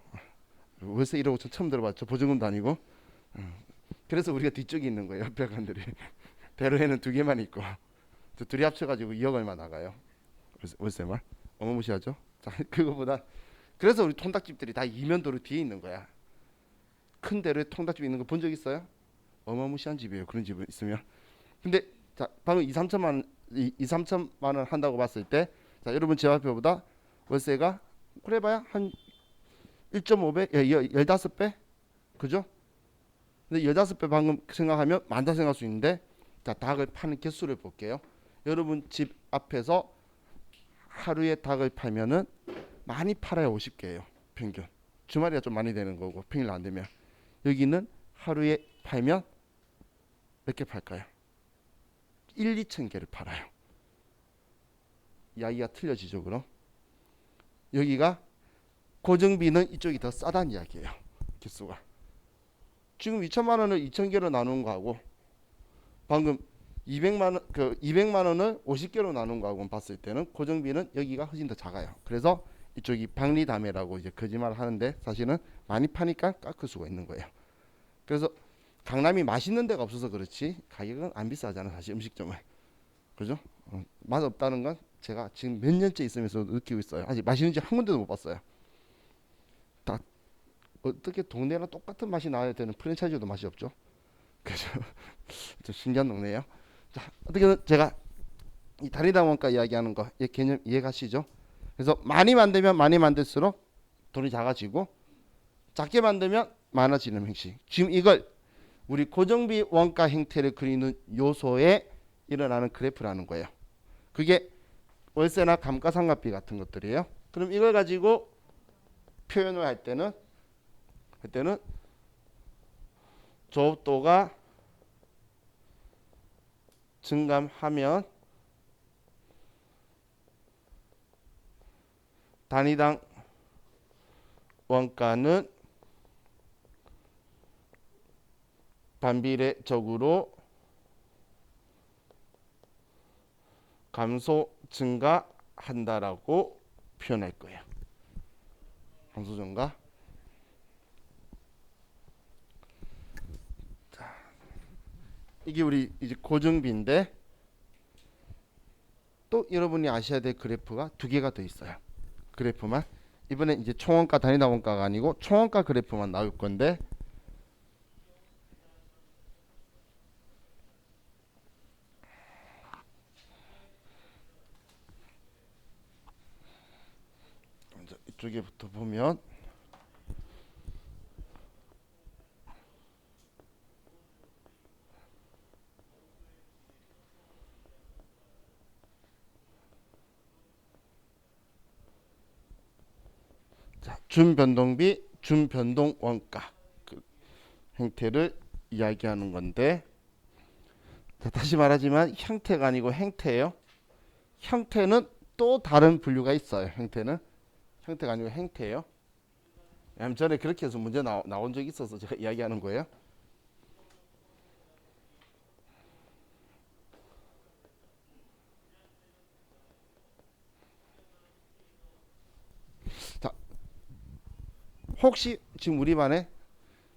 월세 1억 5천 처음 들어봤죠. 보증금도 아니고. 그래서 우리가 뒤쪽에 있는 거예요. 벽안들이. 대로에는 두 개만 있고 저 둘이 합쳐가지고 2억 얼마 나가요. 월세만. 어마무시하죠. 자, 그거보다 그래서 우리 통닭집들이 다 이면도로 뒤에 있는 거야. 큰 대로에 통닭집 있는 거 본 적 있어요? 어마무시한 집이에요. 그런 집은 있으면. 근데 자, 방금 2, 3천만 원 한다고 봤을 때, 자, 여러분 집 앞에보다 월세가 그래봐야 한 1.5배, 15배, 그죠? 근데 15배 방금 생각하면 많다 생각할 수 있는데, 자, 닭을 파는 개수를 볼게요. 여러분 집 앞에서 하루에 닭을 팔면은 많이 팔아야 50개예요. 평균. 주말이야 좀 많이 되는 거고 평일 안 되면. 여기는 하루에 팔면 몇 개 팔까요? 1, 2천 개를 팔아요. 이야기가 틀려지죠. 그럼 여기가 고정비는 이쪽이 더 싸다는 이야기예요. 개수가. 지금 2천만 원을 2천 개로 나눈 거하고 방금 200만 원을 50개로 나눈 거하고 봤을 때는 고정비는 여기가 훨씬 더 작아요. 그래서 이쪽이 박리담회라고 이제 거짓말을 하는데 사실은 많이 파니까 깎을 수가 있는 거예요. 그래서 강남이 맛있는 데가 없어서 그렇지 가격은 안 비싸잖아 사실 음식점은. 그죠? 맛 없다는 건 제가 지금 몇 년째 있으면서 느끼고 있어요. 아직 맛있는 집 한 군데도 못 봤어요. 다 어떻게 동네랑 똑같은 맛이 나야 되는 프랜차이즈도 맛이 없죠. 그죠? 좀 신기한 동네예요. 자, 어떻게든 제가 이 다리다 원가 이야기하는 거 이 개념 이해가시죠? 그래서 많이 만들면 많이 만들수록 돈이 작아지고 작게 만들면 많아지는 형식. 지금 이걸 우리 고정비 원가 형태를 그리는 요소에 일어나는 그래프라는 거예요. 그게 월세나 감가상각비 같은 것들이에요. 그럼 이걸 가지고 표현을 할 때는 조업도가 증감하면 단위당 원가는 반비례적으로 감소 증가한다라고 표현할 거예요. 감소 증가. 자, 이게 우리 이제 고정비인데 또 여러분이 아셔야 될 그래프가 두 개가 더 있어요. 그래프만 이번에 이제 총원가 단위당 원가가 아니고 총원가 그래프만 나올 건데 이쪽에부터 보면 자, 준변동비, 준변동 원가 그 행태를 이야기하는 건데, 자, 다시 말하지만 형태가 아니고 행태예요. 형태는 또 다른 분류가 있어요. 형태가 아니고 행태예요. 왜냐면 전에 그렇게 해서 문제 나온 적이 있어서 제가 이야기하는 거예요. 자, 혹시 지금 우리 반에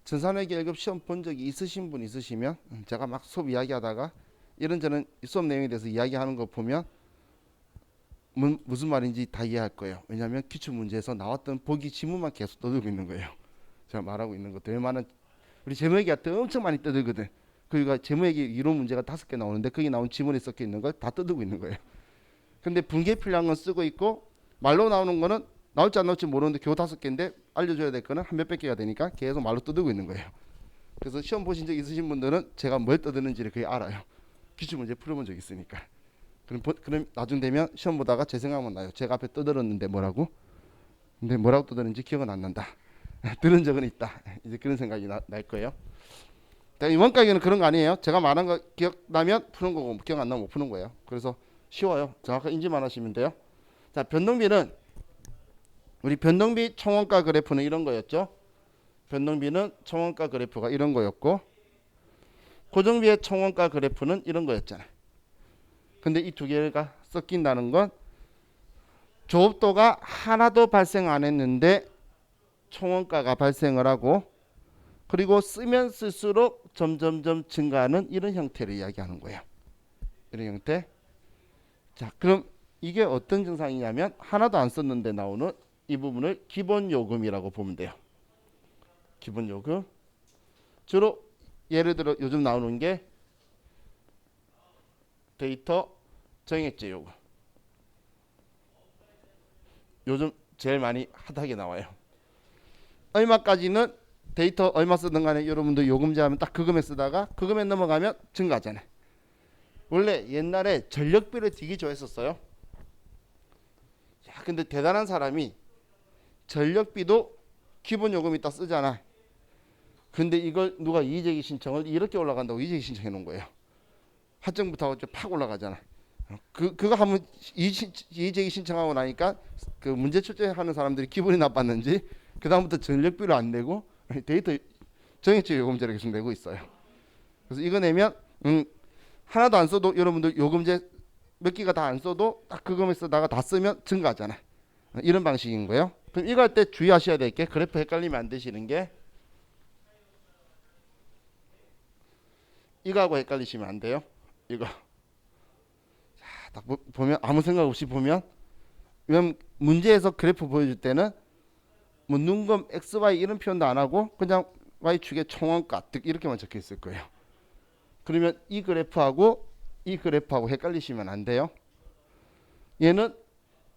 전산회계 1급 시험 본 적이 있으신 분 있으시면, 제가 막 수업 이야기하다가 이런저런 수업 내용에 대해서 이야기하는 거 보면 무슨 말인지 다 이해할 거예요. 왜냐하면 기출문제에서 나왔던 보기 지문만 계속 떠들고 있는 거예요. 제가 말하고 있는 것도 웬만한 우리 재무회계한테 엄청 많이 떠들거든. 그러니까 재무회계 이론 문제가 5개 나오는데 거기 나온 지문에 섞여 있는 걸 다 떠들고 있는 거예요. 근데 분계필요한 건 쓰고 있고, 말로 나오는 거는 나올지 안 나올지 모르는데 겨우 5개인데 알려줘야 될 거는 한 몇백 개가 되니까 계속 말로 떠들고 있는 거예요. 그래서 시험 보신 적 있으신 분들은 제가 뭘 떠드는지를 거의 알아요. 기출문제 풀어본 적 있으니까. 그럼 나중 되면 시험 보다가 제 생각만 나요. 제가 앞에 떠들었는데 뭐라고? 근데 뭐라고 떠드는지 기억은 안 난다. 들은 적은 있다. 이제 그런 생각이 날 거예요. 이번 강의는 그런 거 아니에요. 제가 말한 거 기억나면 푸는 거고 기억 안 나면 못 푸는 거예요. 그래서 쉬워요. 정확하게 인지만 하시면 돼요. 자, 변동비는 우리 변동비 총원가 그래프는 이런 거였죠. 변동비는 총원가 그래프가 이런 거였고, 고정비의 총원가 그래프는 이런 거였잖아요. 근데 이 두 개가 섞인다는 건 조업도가 하나도 발생 안 했는데 총원가가 발생을 하고, 그리고 쓰면 쓸수록 점점점 증가하는 이런 형태를 이야기하는 거예요. 이런 형태. 자, 그럼 이게 어떤 증상이냐면 하나도 안 썼는데 나오는 이 부분을 기본요금이라고 보면 돼요. 기본요금. 주로 예를 들어 요즘 나오는 게 데이터 정액제 요금. 요즘 제일 많이 핫하게 나와요. 얼마까지는 데이터 얼마 쓰든 간에 여러분들 요금제 하면 딱 그 금액 쓰다가 그 금액 넘어가면 증가하잖아요. 원래 옛날에 전력비를 되게 좋아했었어요. 야, 근데 대단한 사람이 전력비도 기본 요금이 딱 쓰잖아. 근데 이걸 누가 이의제기 신청을 이렇게 올라간다고 이의제기 신청해 놓은 거예요. 하청부터 팍 올라가잖아. 그거 하면 이의제기 신청하고 나니까 그 문제 출제하는 사람들이 기분이 나빴는지 그 다음부터 전력비를 안 내고 데이터 정액제 요금제를 계속 내고 있어요. 그래서 이거 내면 하나도 안 써도 여러분들 요금제 몇 기가 다 안 써도 딱 그거만 쓰다가 다 쓰면 증가하잖아. 이런 방식인 거예요. 그럼 이거 할 때 주의하셔야 될 게, 그래프 헷갈리면 안 되시는 게, 이거하고 헷갈리시면 안 돼요. 이거. 자, 딱 보면 아무 생각 없이 보면, 왜냐면 문제에서 그래프 보여줄 때는 뭐 눈금 XY 이런 표현도 안 하고 그냥 Y축의 총원가 이렇게만 적혀 있을 거예요. 그러면 이 그래프하고 이 그래프하고 헷갈리시면 안 돼요. 얘는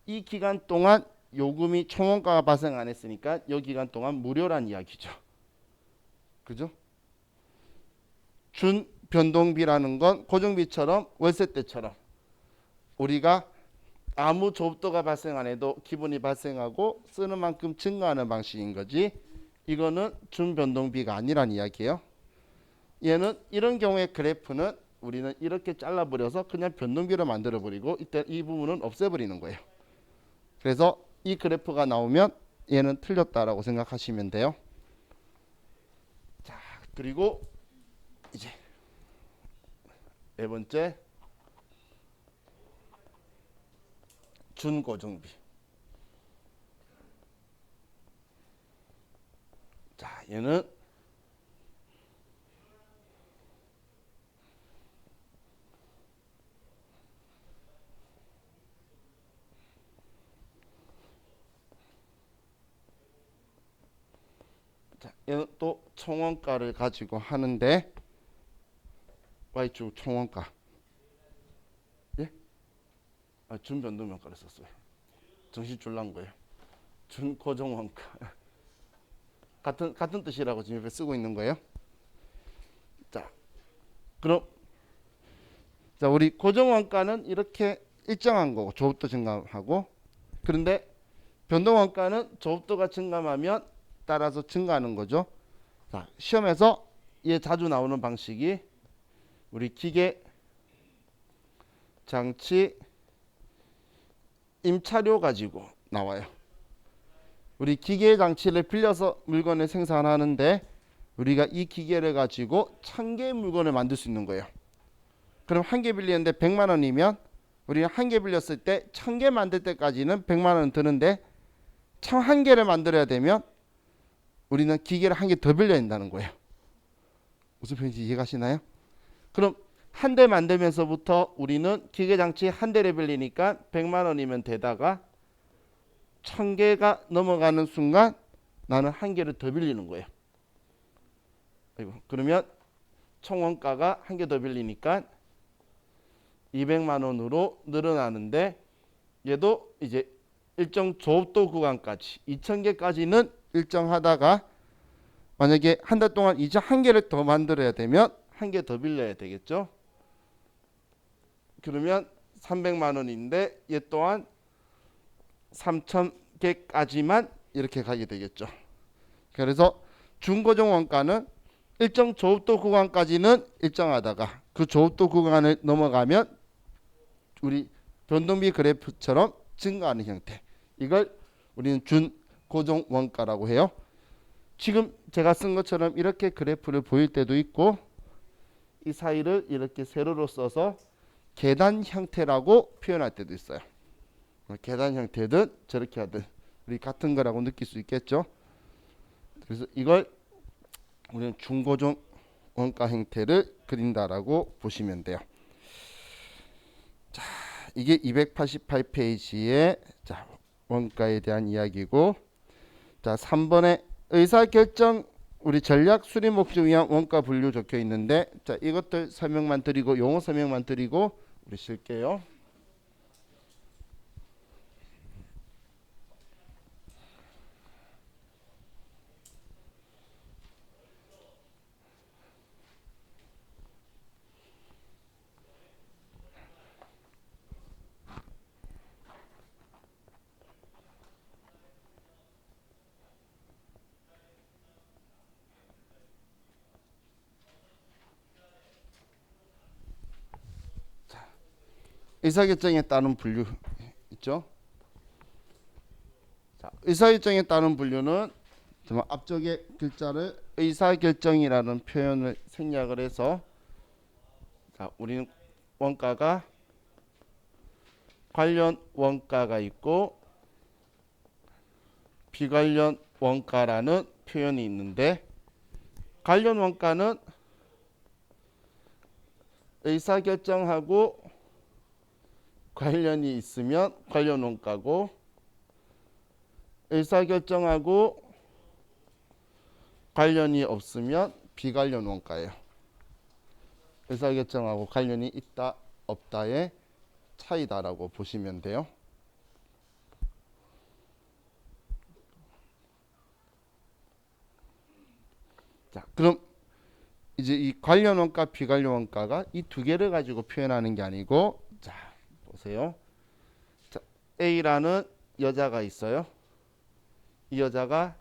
이 기간 동안 요금이 총원가가 발생 안 했으니까 이 기간 동안 무료란 이야기죠. 그죠? 준 변동비라는 건 고정비처럼 월세 때처럼 우리가 아무 조업도가 발생 안 해도 기본이 발생하고 쓰는 만큼 증가하는 방식인 거지, 이거는 준 변동비가 아니란 이야기예요. 얘는 이런 경우의 그래프는 우리는 이렇게 잘라버려서 그냥 변동비로 만들어버리고 이때 이 부분은 없애버리는 거예요. 그래서 이 그래프가 나오면 얘는 틀렸다라고 생각하시면 돼요. 자, 그리고 이제 네 번째, 준고정비. 자, 얘는 자, 얘는 또 총원가를 가지고 하는데, Y축 총원가. 예? 아, 준변동명가를 썼어요. 정신 줄난 거예요. 준고정원가. 같은 뜻이라고 지금 옆에 쓰고 있는 거예요. 자, 그럼 자, 우리 고정원가는 이렇게 일정한 거고 조업도 증감하고, 그런데 변동원가는 조업도가 증감하면 따라서 증가하는 거죠. 자, 시험에서 얘 자주 나오는 방식이 우리 기계, 장치, 임차료 가지고 나와요. 우리 기계 장치를 빌려서 물건을 생산하는데 우리가 이 기계를 가지고 1000개의 물건을 만들 수 있는 거예요. 그럼 한 개 빌리는데 100만 원이면 우리는 한 개 빌렸을 때 1000개 만들 때까지는 100만 원 드는데 1001개를 만들어야 되면 우리는 기계를 한 개 더 빌려야 된다는 거예요. 무슨 표현인지 이해가시나요? 그럼 한 대 만들면서부터 우리는 기계 장치 한 대를 빌리니까 100만 원이면 되다가 1000개가 넘어가는 순간 나는 한 개를 더 빌리는 거예요. 그러면 총 원가가 한 개 더 빌리니까 200만 원으로 늘어나는데 얘도 이제 일정 조업도 구간까지 2000개까지는 일정하다가 만약에 한 달 동안 이제 한 개를 더 만들어야 되면 한 개 더 빌려야 되겠죠. 그러면 300만 원인데 얘 또한 3000개까지만 이렇게 가게 되겠죠. 그래서 중고정 원가는 일정 조업도 구간까지는 일정하다가 그 조업도 구간을 넘어가면 우리 변동비 그래프처럼 증가하는 형태, 이걸 우리는 준고정 원가라고 해요. 지금 제가 쓴 것처럼 이렇게 그래프를 보일 때도 있고 이 사이를 이렇게 세로로 써서 계단 형태라고 표현할 때도 있어요. 계단 형태든 저렇게 하든 우리 같은 거라고 느낄 수 있겠죠. 그래서 이걸 우리는 중고정 원가 형태를 그린다라고 보시면 돼요. 자, 이게 288페이지의 자, 원가에 대한 이야기고, 자 3번에 의사결정 우리 전략 수립 목적 위한 원가 분류 적혀 있는데, 자 이것들 설명만 드리고 용어 설명만 드리고 우리 쉴게요. 의사결정에 따른 분류 있죠. 자, 의사결정에 따른 분류는 앞쪽에 글자를 의사결정이라는 표현을 생략을 해서, 자, 우리는 원가가 관련 원가가 있고 비관련 원가라는 표현이 있는데, 관련 원가는 의사결정하고 관련이 있으면 관련 원가고, 의사결정하고 관련이 없으면 비관련 원가예요. 의사결정하고 관련이 있다 없다의 차이다라고 보시면 돼요. 자, 그럼 이제 이 관련 원가 비관련 원가가 이 두 개를 가지고 표현하는 게 아니고, 자 보세요. 자, A라는 여자가 있어요. 이 여자가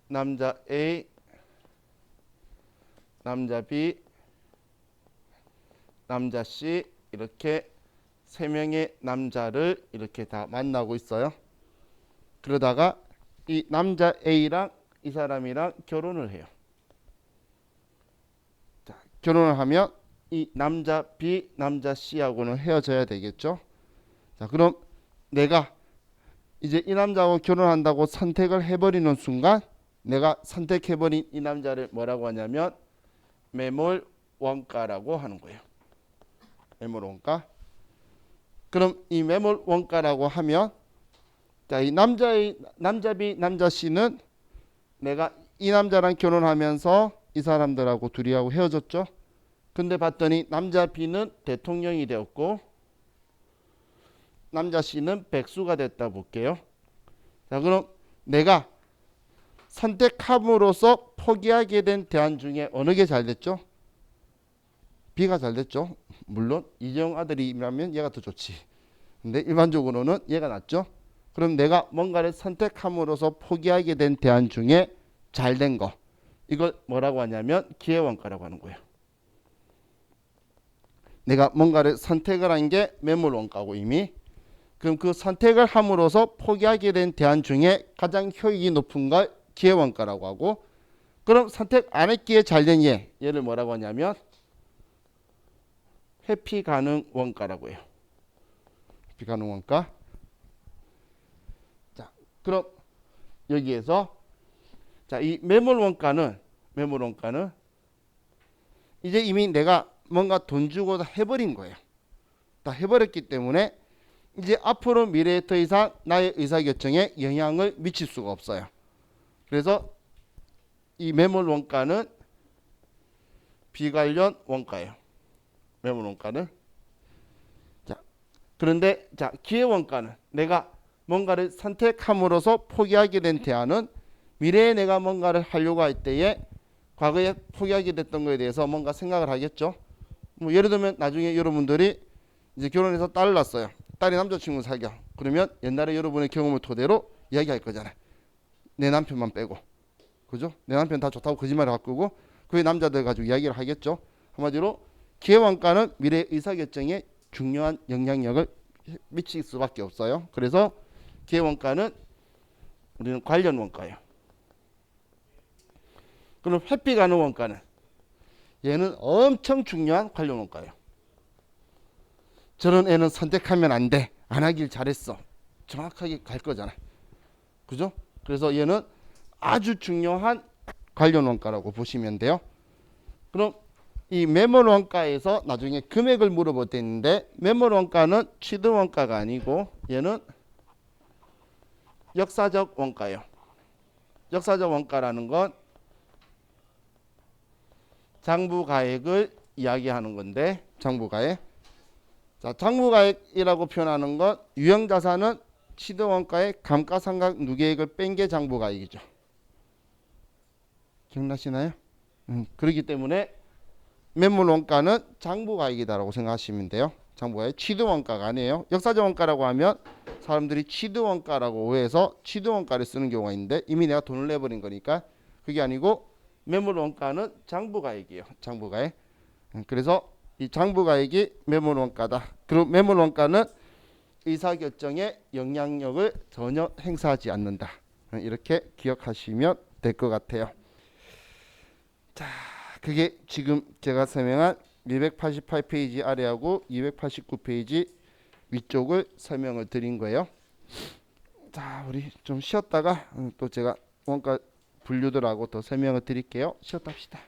남자 A, 남자 B, 남자 C 이렇게 세 명의 남자를 이렇게 다 만나고 있어요. 그러다가 이 남자 A랑 이 사람이랑 결혼을 해요. 자, 결혼을 하면 이 남자 B, 남자 C하고는 헤어져야 되겠죠. 자, 그럼 내가 이제 이 남자하고 결혼한다고 선택을 해버리는 순간 내가 선택해버린 이 남자를 뭐라고 하냐면 매몰 원가라고 하는 거예요. 매몰 원가. 그럼 이 매몰 원가라고 하면, 자, 이 남자 B, 남자 C는 내가 이 남자랑 결혼하면서 이 사람들하고 둘이하고 헤어졌죠. 근데 봤더니 남자 B는 대통령이 되었고 남자 C는 백수가 됐다 볼게요. 자, 그럼 내가 선택함으로써 포기하게 된 대안 중에 어느 게 잘 됐죠? B가 잘 됐죠. 물론 이재용 아들이라면 얘가 더 좋지. 근데 일반적으로는 얘가 낫죠. 그럼 내가 뭔가를 선택함으로써 포기하게 된 대안 중에 잘된 거, 이걸 뭐라고 하냐면 기회원가라고 하는 거예요. 내가 뭔가를 선택을 한 게 매물원가고 이미, 그럼 그 선택을 함으로써 포기하게 된 대안 중에 가장 효익이 높은 걸 기회원가라고 하고, 그럼 선택 안 했기에 잘된 얘를 뭐라고 하냐면 회피 가능 원가라고 해요. 회피 가능 원가. 자, 그럼 여기에서 자, 이 매물 원가는 이제 이미 내가 뭔가 돈 주고 다 해버린 거예요. 다 해버렸기 때문에 이제 앞으로 미래에 더 이상 나의 의사결정에 영향을 미칠 수가 없어요. 그래서 이 매물 원가는 비관련 원가예요. 매물 원가는. 자, 그런데 자, 기회 원가는 내가 뭔가를 선택함으로써 포기하게 된 대안은 미래에 내가 뭔가를 하려고 할 때에 과거에 포기하게 됐던 거에 대해서 뭔가 생각을 하겠죠. 뭐 예를 들면 나중에 여러분들이 이제 결혼해서 딸을 낳았어요. 딸이 남자친구 사귀어. 그러면 옛날에 여러분의 경험을 토대로 이야기할 거잖아요. 내 남편만 빼고. 그죠? 내 남편 다 좋다고 거짓말을 할 거고, 그 남자들 가지고 이야기를 하겠죠. 한마디로 기회원가는 미래 의사결정에 중요한 영향력을 미칠 수밖에 없어요. 그래서 기회원가는 우리는 관련 원가예요. 그럼 회피 가능 원가는 얘는 엄청 중요한 관련 원가예요. 저런 애는 선택하면 안 돼. 안 하길 잘했어. 정확하게 갈 거잖아. 그죠? 그래서 얘는 아주 중요한 관련 원가라고 보시면 돼요. 그럼 이 매물 원가에서 나중에 금액을 물어볼 때 있는데, 매물 원가는 취득 원가가 아니고 얘는 역사적 원가예요. 역사적 원가라는 건 장부가액을 이야기하는 건데, 장부가액. 자, 장부가액이라고 표현하는 건 유형자산은 취득원가의 감가상각 누계액을 뺀 게 장부가액이죠. 기억나시나요? 그렇기 때문에 매물원가는 장부가액이다라고 생각하시면 돼요. 장부가액 취득원가가 아니에요. 역사적 원가라고 하면 사람들이 취득원가라고 오해해서 취득원가를 쓰는 경우가 있는데, 이미 내가 돈을 내버린 거니까 그게 아니고 매물원가는 장부가액이에요. 장부가액. 그래서 이 장부가액이 매물원가다. 그리고 매물원가는 의사결정에 영향력을 전혀 행사하지 않는다. 이렇게 기억하시면 될 것 같아요. 자, 그게 지금 제가 설명한 288페이지 아래하고 289페이지 위쪽을 설명을 드린 거예요. 자, 우리 좀 쉬었다가 또 제가 원가 분류들하고 더 설명을 드릴게요. 쉬었다 합시다.